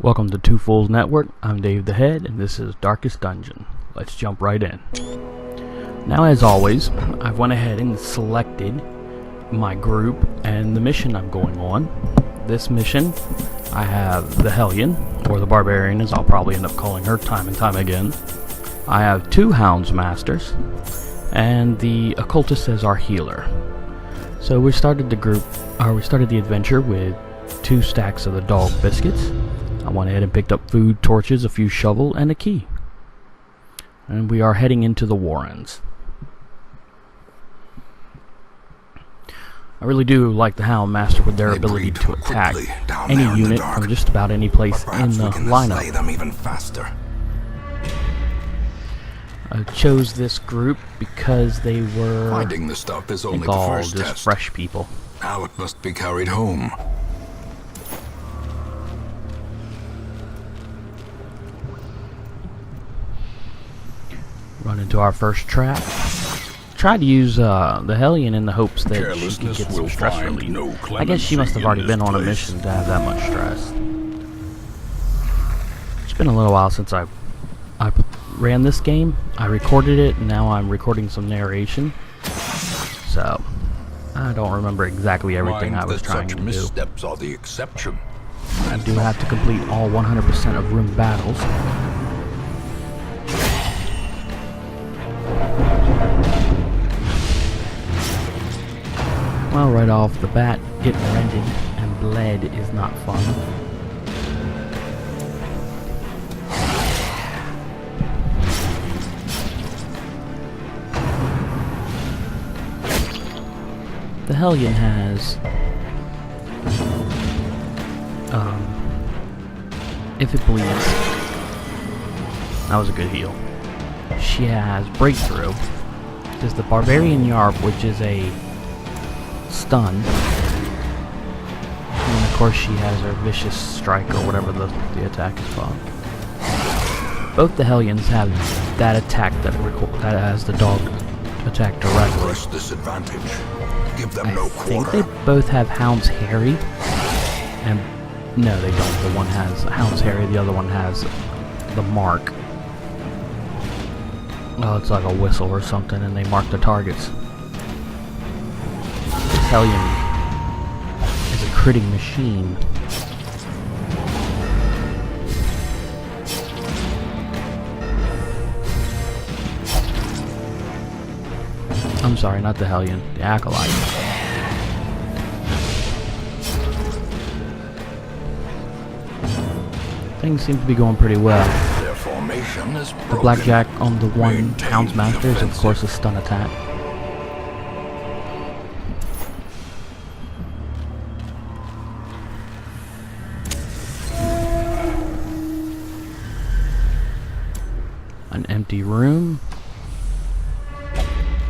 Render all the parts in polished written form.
Welcome to Two Fools Network. I'm Dave the Head, and this is Darkest Dungeon. Let's jump right in. Now, as always, I've went ahead and selected my group and the mission I'm going on. This mission, I have the Hellion, or the Barbarian, as I'll probably end up calling her time and time again. I have two Hounds Masters, and the Occultist as our healer. So we started the adventure with 2 stacks of the dog biscuits. I went ahead and picked up food, torches, a few shovel, and a key. And we are heading into the Warrens. I really do like the Hound Master with their ability to attack any unit from just about any place in the lineup. Slay them even faster. I chose this group because they were Finding the stuff is only the all first just test. fresh people. Now it must be carried home. Run into our first trap. Tried to use the Hellion in the hopes that she could get some stress relief. I guess she must have already been on a mission to have that much stress. It's been a little while since I ran this game. I recorded it, and now I'm recording some narration. So I don't remember exactly everything I was trying to do. Missteps are the exception. I do have to complete all 100% of room battles. Well, right off the bat, getting rended and bled is not fun. The Hellion has, if it bleeds, that was a good heal. She has Breakthrough. There's the Barbarian Yarp, which is a stun, and then of course she has her Vicious Strike, or whatever the attack is called. Both the Hellions have that attack that has the dog attack directly. Press this advantage. Give them no I think quarter. they both have Hound's Harry, and no, they don't. The one has Hound's Harry, the other one has the mark. Oh, it's like a whistle or something, and they mark the targets. This Hellion is a critting machine. I'm sorry, not the Hellion, the Acolyte. Things seem to be going pretty well. Their formation is The broken. Blackjack on the one Maintain Hounds the Master is, of offensive. course, a stun attack. An empty room,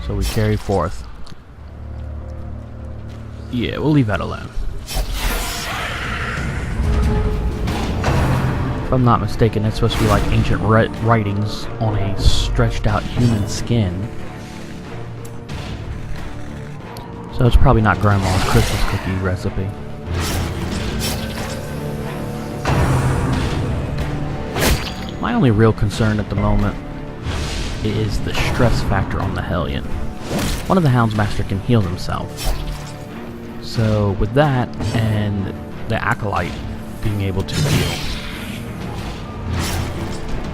so we carry forth. Yeah, we'll leave that alone. If I'm not mistaken, it's supposed to be like ancient writings on a stretched out human skin. So it's probably not Grandma's Christmas cookie recipe. My only real concern at the moment is the stress factor on the Hellion. One of the Hounds Master can heal himself. So with that, and the Acolyte being able to heal,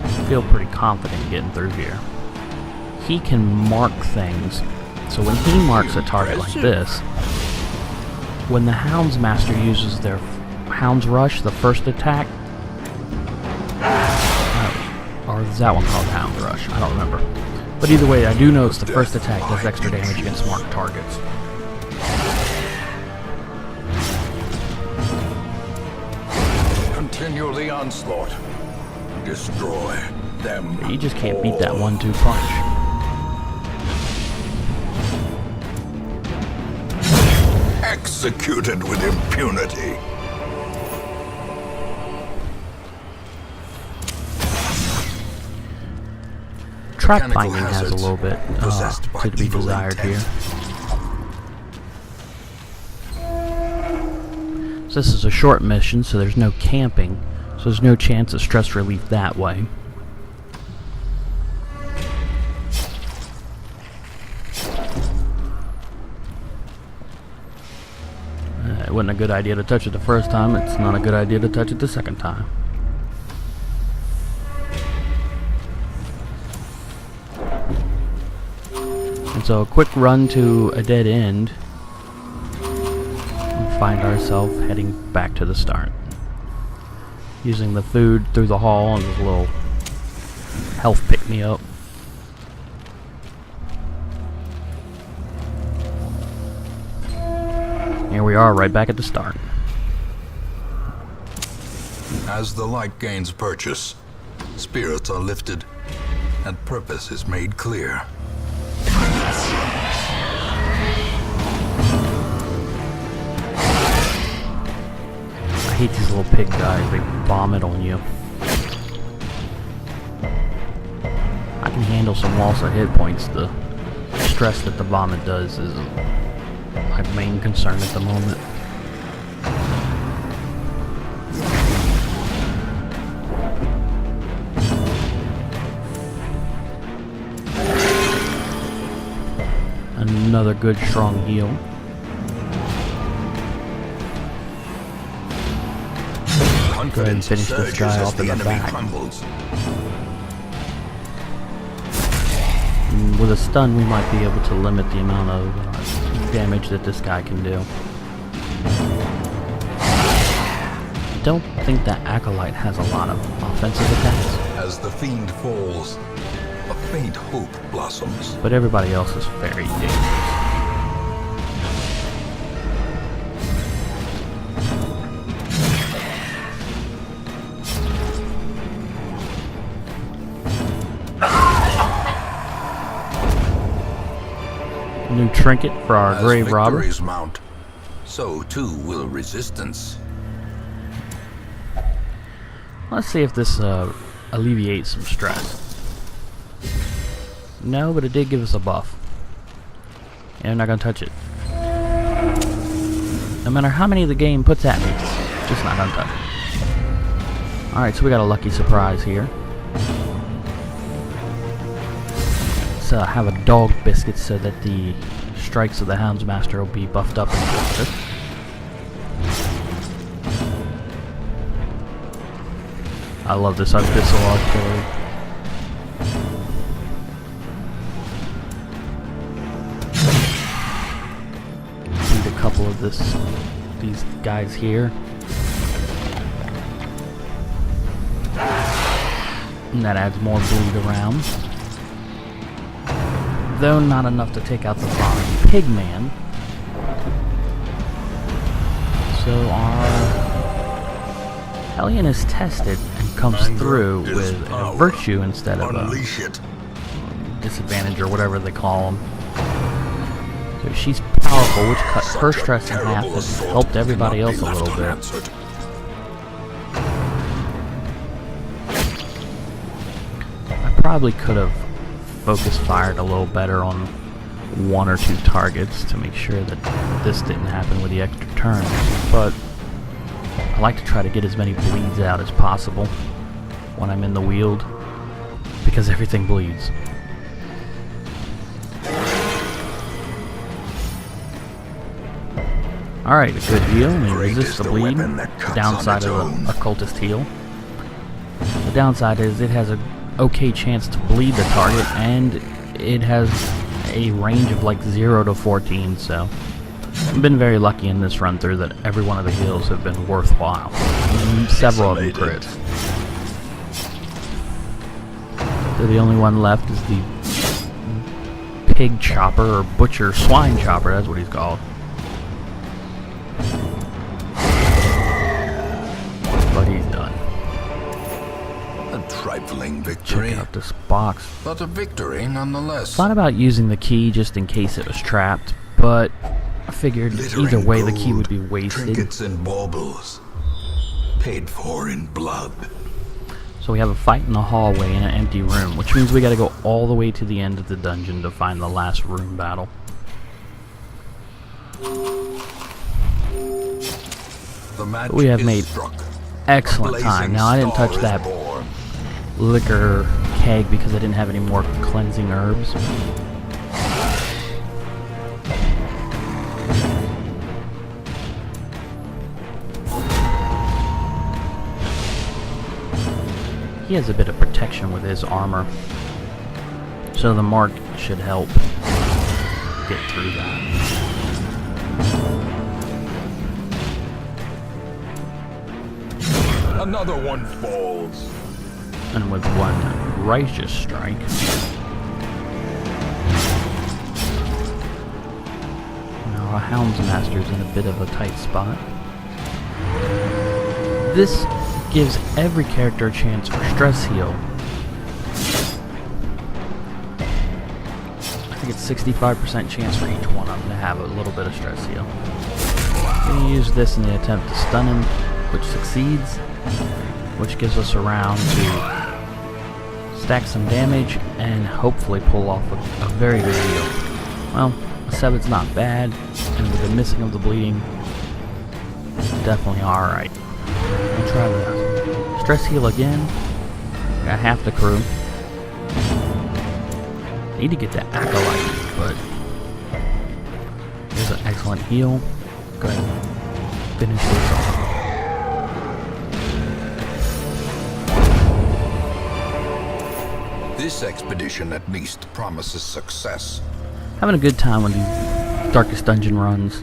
I feel pretty confident getting through here. He can mark things, so when he marks a target like this, when the Hounds Master uses their Hounds Rush, the first attack, or is that one called Hound Rush? I don't remember. But either way, I do know it's the first attack does extra damage against marked targets. Continue the onslaught. Destroy them. You just can't beat that 1-2 punch. Executed with impunity. Trap Mechanical finding has a hazards little bit possessed by to be evil desired intent. here. So this is a short mission, so there's no camping. So there's no chance of stress relief that way. It wasn't a good idea to touch it the first time. It's not a good idea to touch it the second time. And so a quick run to a dead end, and find ourselves heading back to the start. Using the food through the hall and this little health pick-me-up. Here we are, right back at the start. As the light gains purchase, spirits are lifted, and purpose is made clear. I hate these little pig guys, they vomit on you. I can handle some loss of hit points. The stress that the vomit does is my main concern at the moment. Another good strong heal. Go ahead and finish this guy off in the back. With a stun, we might be able to limit the amount of damage that this guy can do. I don't think that Acolyte has a lot of offensive attacks. As the fiend falls, a faint hope blossoms. But everybody else is very dangerous. New trinket for our grave robber. As victories mount, so too will resistance. Let's see if this alleviates some stress. No, but it did give us a buff. And I'm not gonna touch it. No matter how many the game puts at me, just not gonna touch it. Alright, so we got a lucky surprise here. Let's have a dog biscuit so that the strikes of the Hounds Master will be buffed up and faster. I love this Abyssal Artillery. Need a couple of these guys here. And that adds more bleed around. Though not enough to take out the flying pigman. So our Hellion is tested and comes through with a virtue instead of a disadvantage or whatever they call them. So she's powerful, which cut her stress in half and helped everybody else a little bit. I probably could have focus fired a little better on one or two targets to make sure that this didn't happen with the extra turns, but I like to try to get as many bleeds out as possible when I'm in the weald, because everything bleeds. Alright, a good heal, and he resists the bleed. The downside of the occultist heal. The downside is it has a okay chance to bleed the target, and it has a range of like 0 to 14, so I've been very lucky in this run through that every one of the heals have been worthwhile. Several of them crits. So the only one left is the pig chopper, or butcher swine chopper, that's what he's called. But he's done. A trifling victory. Check out this box. But a victory nonetheless. Thought about using the key just in case it was trapped, but I figured either way the key would be wasted. Trinkets and baubles, paid for in blood. So we have a fight in the hallway in an empty room, which means we gotta go all the way to the end of the dungeon to find the last room battle. The match We have is made struck. excellent time. Now I didn't touch that liquor keg because I didn't have any more cleansing herbs. He has a bit of protection with his armor, so the mark should help get through that. Another one falls. And with one righteous strike, now our Hounds Master's in a bit of a tight spot. This gives every character a chance for stress heal. I think it's 65% chance for each one of them to have a little bit of stress heal. We use this in the attempt to stun him, which succeeds, which gives us a round to stack some damage and hopefully pull off a very good heal. Well, a 7's not bad, and with the missing of the bleeding, definitely alright. We'll try the stress heal again. Got half the crew. Need to get that acolyte, but here's an excellent heal. Go ahead and finish this off. This expedition at least promises success. Having a good time with these Darkest Dungeon runs.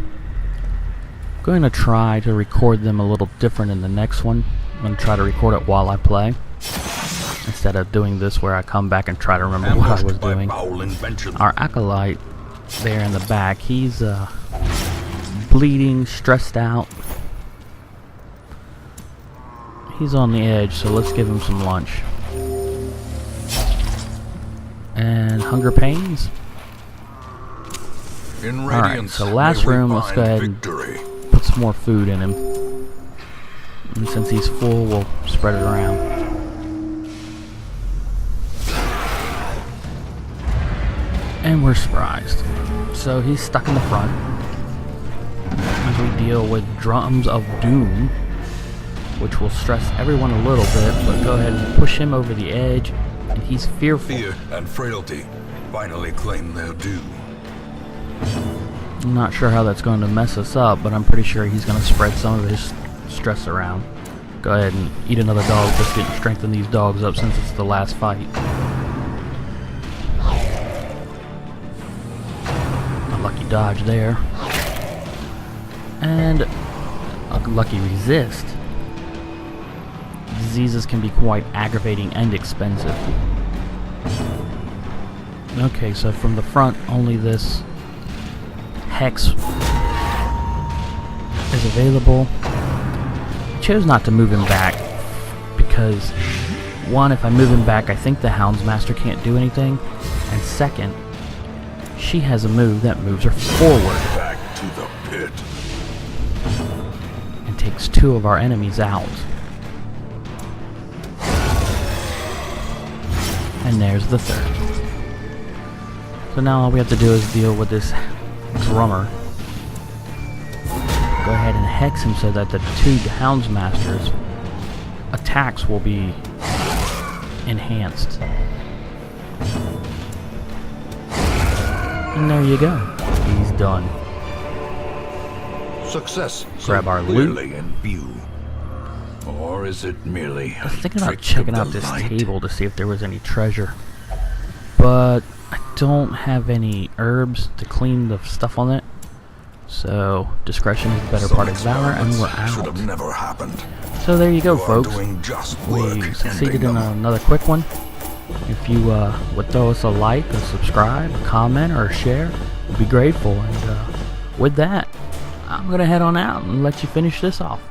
Going to try to record them a little different in the next one. I'm going to try to record it while I play, instead of doing this where I come back and try to remember what I was doing. Our acolyte there in the back, he's bleeding, stressed out. He's on the edge, so let's give him some lunch. And hunger pains. Alright, so last room, let's go ahead and put some more food in him. And since he's full, we'll spread it around. And we're surprised. So he's stuck in the front as we deal with Drums of Doom, which will stress everyone a little bit, but go ahead and push him over the edge, and he's fearful. Fear and frailty finally claim their due. I'm not sure how that's going to mess us up, but I'm pretty sure he's going to spread some of his stress around. Go ahead and eat another dog, just didn't strengthen these dogs up since it's the last fight. A lucky dodge there. And a lucky resist. Diseases can be quite aggravating and expensive. Okay, so from the front, only this Hex is available. I chose not to move him back because, one, if I move him back, I think the Hounds Master can't do anything, and second, she has a move that moves her forward. Back to the pit. And takes two of our enemies out. And there's the third. So now all we have to do is deal with this drummer. Go ahead and hex him so that the two Hounds Masters attacks will be enhanced. And there you go. He's done. Success Grab our clearly in view. Or is it merely I was thinking about checking out this table to see if there was any treasure, but I don't have any herbs to clean the stuff on it, so discretion is the better part of valor, and we're should have out. never happened. So there you go, You are folks. doing just We work succeeded ending in them. another quick one. If you would throw us a like, a subscribe, a comment, or a share, we'd be grateful. And with that, I'm going to head on out and let you finish this off.